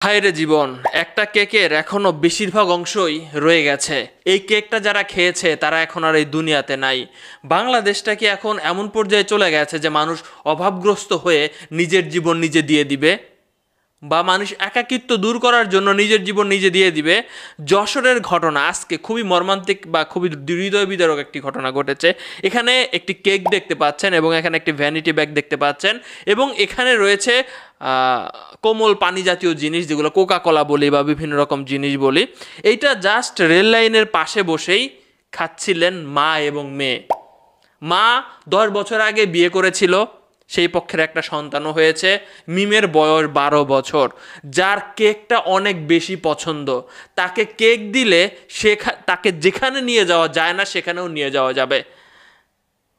হায়রে জীবন, একটা কেকের এখনো বেশিরভাগ অংশই রয়ে গেছে। এই কেকটা যারা খেয়েছে তারা এখন আর এই দুনিয়াতে নাই। বাংলাদেশটা কি এখন এমন পর্যায়ে চলে গেছে যে মানুষ অভাবগ্রস্ত হয়ে নিজের জীবন নিজে দিয়ে দিবে, বা মানুষ একাকিত্ব দূর করার জন্য নিজের জীবন নিজে দিয়ে দিবে? যশোরের ঘটনা আজকে খুবই মর্মান্তিক বা খুবই হৃদয় বিদারক একটি ঘটনা ঘটেছে। এখানে একটি কেক দেখতে পাচ্ছেন এবং এখানে একটি ভ্যানিটি ব্যাগ দেখতে পাচ্ছেন এবং এখানে রয়েছে কোমল পানি জাতীয় জিনিস, যেগুলো কোকা কোলা বলি বা বিভিন্ন রকম জিনিস বলি। এইটা জাস্ট রেল লাইনের পাশে বসেই খাচ্ছিলেন মা এবং মেয়ে। মা 10 বছর আগে বিয়ে করেছিল, সেই পক্ষের একটা সন্তানও হয়েছে। মিমের বয়স 12 বছর। যার কেকটা অনেক বেশি পছন্দ, তাকে কেক দিলে তাকে যেখানে নিয়ে যাওয়া যায় না সেখানেও নিয়ে যাওয়া যাবে।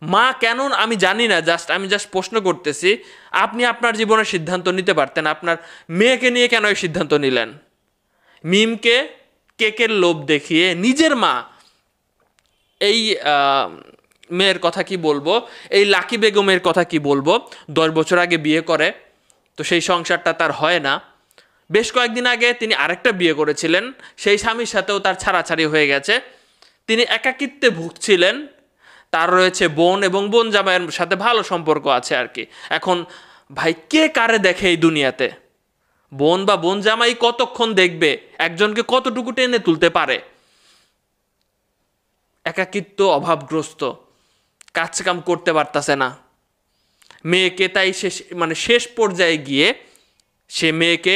মা কেন আমি জানি না, আমি জাস্ট প্রশ্ন করতেছি। আপনি আপনার জীবনের সিদ্ধান্ত নিতে পারতেন, আপনার মেয়েকে নিয়ে কেন এই সিদ্ধান্ত নিলেন? মিমকে কেকের লোভ দেখিয়ে নিজের মা, এই মেয়ের কথা কি বলবো, এই লাকি বেগমের কথা কি বলবো, 10 বছর আগে বিয়ে করে, তো সেই সংসারটা তার হয় না। বেশ কয়েকদিন আগে তিনি আরেকটা বিয়ে করেছিলেন, সেই স্বামীর সাথেও তার ছাড়াছাড়ি হয়ে গেছে। তিনি একাকিত্বে ভুগছিলেন। তার রয়েছে বোন এবং বোন জামাইয়ের সাথে ভালো সম্পর্ক আছে আর কি। এখন ভাই, কে কারে দেখে এই দুনিয়াতে? বোন বা বোন জামাই কতক্ষণ দেখবে, একজনকে কতটুকু টেনে তুলতে পারে? একাকিত্ব, অভাবগ্রস্ত, কাজ কাম করতে পারতাছে না মেয়েকে। তাই শেষ পর্যায়ে গিয়ে সে মেয়েকে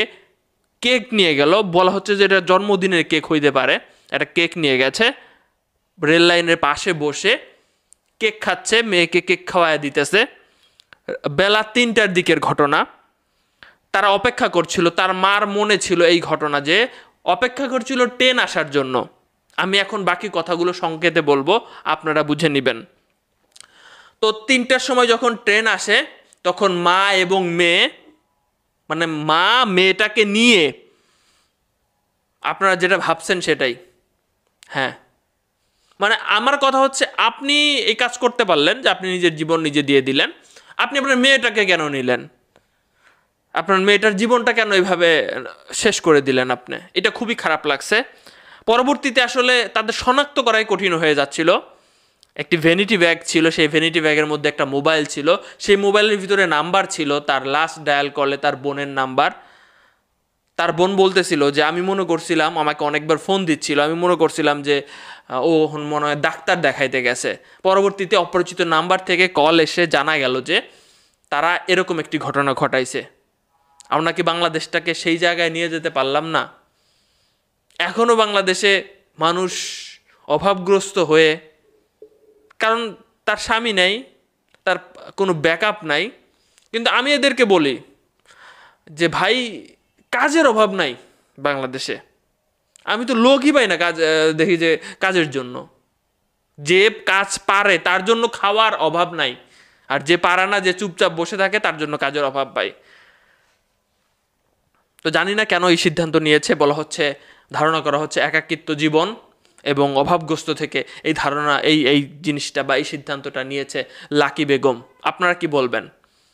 কেক নিয়ে গেল। বলা হচ্ছে যে এটা জন্মদিনের কেক হইতে পারে। একটা কেক নিয়ে গেছে, রেল লাইনের পাশে বসে কেক খাচ্ছে, মেয়েকে কেক খাওয়ায় দিতেছে। বেলা 3টার দিকের ঘটনা। তারা অপেক্ষা করছিল, তার মার মনে ছিল এই ঘটনা, যে অপেক্ষা করছিল ট্রেন আসার জন্য। আমি এখন বাকি কথাগুলো সংক্ষেপে বলবো, আপনারা বুঝে নেবেন। তো 3টার সময় যখন ট্রেন আসে, তখন মা এবং মেয়ে, মা মেয়েটাকে নিয়ে, আপনারা যেটা ভাবছেন সেটাই, হ্যাঁ, আমার কথা হচ্ছে, আপনি এই কাজ করতে পারলেন যে আপনি নিজের জীবন নিজে দিয়ে দিলেন। আপনি আপনার মেয়েটাকে কেন নিলেন? আপনার মেয়েটার জীবনটা কেন এইভাবে শেষ করে দিলেন আপনি? এটা খুবই খারাপ লাগছে। পরবর্তীতে আসলে তাদের শনাক্ত করাই কঠিন হয়ে যাচ্ছিল। একটি ভ্যানিটি ব্যাগ ছিল, সেই ভ্যানিটি ব্যাগের মধ্যে একটা মোবাইল ছিল, সেই মোবাইলের ভিতরে নাম্বার ছিল তার লাস্ট ডায়াল কলে তার বোনের নাম্বার। তার বোন বলতেছিল যে আমি মনে করছিলাম, আমাকে অনেকবার ফোন দিচ্ছিল, আমি মনে করছিলাম যে ও মনে হয় ডাক্তার দেখাইতে গেছে। পরবর্তীতে অপরিচিত নাম্বার থেকে কল এসে জানা গেল যে তারা এরকম একটি ঘটনা ঘটাইছে। আমরা কি বাংলাদেশটাকে সেই জায়গায় নিয়ে যেতে পারলাম না? এখনও বাংলাদেশে মানুষ অভাবগ্রস্ত হয়ে, কারণ তার স্বামী নেই, তার কোনো ব্যাকআপ নাই। কিন্তু আমি এদেরকে বলি যে ভাই, কাজের অভাব নাই বাংলাদেশে। আমি তো লোকই পাই না কাজ, দেখি যে কাজের জন্য। যে কাজ পারে তার জন্য খাওয়ার অভাব নাই, আর যে পারে না, যে চুপচাপ বসে থাকে, তার জন্য কাজের অভাব পাই। তো জানি না কেন এই সিদ্ধান্ত নিয়েছে। বলা হচ্ছে, ধারণা করা হচ্ছে একাকিত্ব জীবন এবং অভাবগ্রস্ত থেকে এই ধারণা, এই জিনিসটা বা এই সিদ্ধান্তটা নিয়েছে লাকি বেগম। আপনারা কি বলবেন?